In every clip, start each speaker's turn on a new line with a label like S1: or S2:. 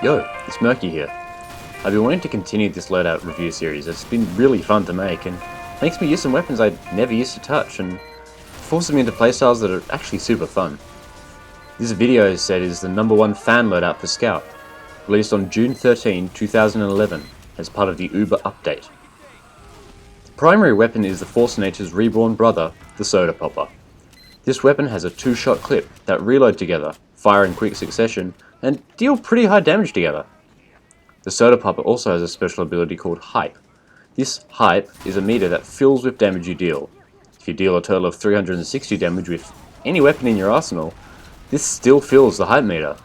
S1: Yo, it's Murky here. I've been wanting to continue this loadout review series. It's been really fun to make and makes me use some weapons I never used to touch and forces me into playstyles that are actually super fun. This video set is the #1 fan loadout for Scout, released on June 13, 2011 as part of the Uber update. The primary weapon is the Force Nature's reborn brother, the Soda Popper. This weapon has a 2-shot clip that reload together, fire in quick succession, and deal pretty high damage together. The Soda Popper also has a special ability called Hype. This Hype is a meter that fills with damage you deal. If you deal a total of 360 damage with any weapon in your arsenal, this still fills the Hype meter.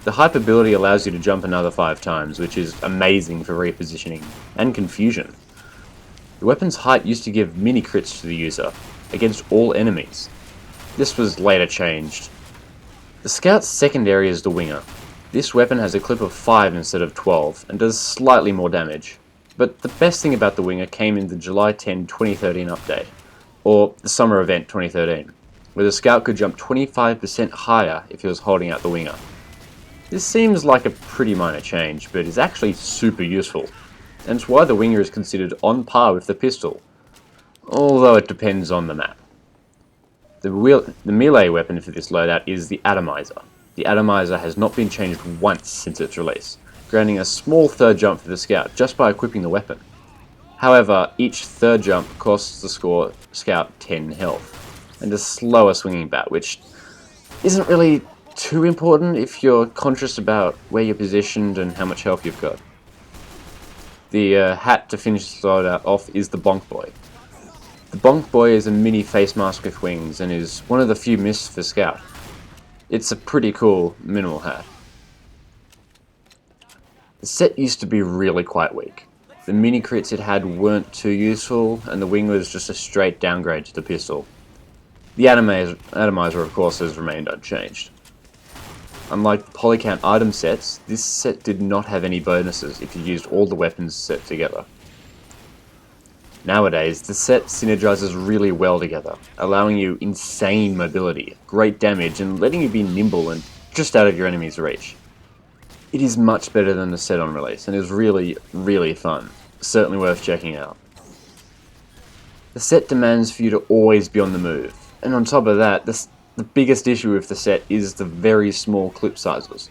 S1: The Hype ability allows you to jump another 5 times, which is amazing for repositioning and confusion. The weapon's Hype used to give mini crits to the user, against all enemies. This was later changed. The Scout's secondary is the Winger. This weapon has a clip of 5 instead of 12, and does slightly more damage. But the best thing about the Winger came in the July 10, 2013 update, or the Summer Event 2013, where the Scout could jump 25% higher if he was holding out the Winger. This seems like a pretty minor change, but is actually super useful, and it's why the Winger is considered on par with the pistol, although it depends on the map. The melee weapon for this loadout is the Atomizer. The Atomizer has not been changed once since its release, granting a small third jump for the Scout just by equipping the weapon. However, each third jump costs the Scout 10 health, and a slower swinging bat, which isn't really too important if you're conscious about where you're positioned and how much health you've got. The hat to finish the loadout off is the Bonk Boy. The Bonk Boy is a mini face mask with wings and is one of the few myths for Scout. It's a pretty cool minimal hat. The set used to be really quite weak. The mini crits it had weren't too useful, and the wing was just a straight downgrade to the pistol. The Atomizer of course has remained unchanged. Unlike the polycount item sets, this set did not have any bonuses if you used all the weapons set together. Nowadays, the set synergizes really well together, allowing you insane mobility, great damage, and letting you be nimble and just out of your enemy's reach. It is much better than the set on release, and is really, really fun. Certainly worth checking out. The set demands for you to always be on the move, and on top of that, the biggest issue with the set is the very small clip sizes.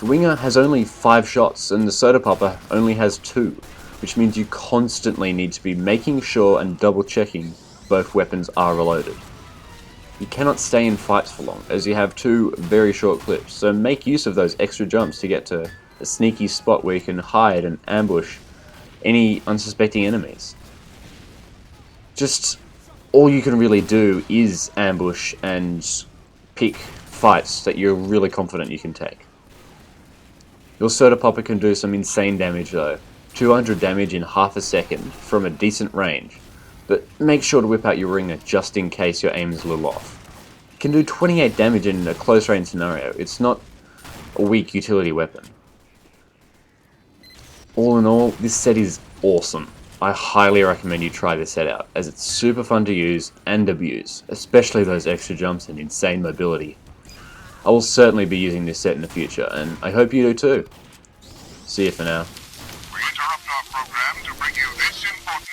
S1: The Winger has only 5 shots, and the Soda Popper only has 2. Which means you constantly need to be making sure and double checking both weapons are reloaded. You cannot stay in fights for long, as you have 2 very short clips, so make use of those extra jumps to get to a sneaky spot where you can hide and ambush any unsuspecting enemies. Just all you can really do is ambush and pick fights that you're really confident you can take. Your Soda Popper can do some insane damage though. 200 damage in half a second from a decent range, but make sure to whip out your Ringer just in case your aim is a little off. It can do 28 damage in a close range scenario. It's not a weak utility weapon. All in all, this set is awesome. I highly recommend you try this set out, as it's super fun to use and abuse, especially those extra jumps and insane mobility. I will certainly be using this set in the future, and I hope you do too. See you for now.
S2: We interrupt our program to bring you this important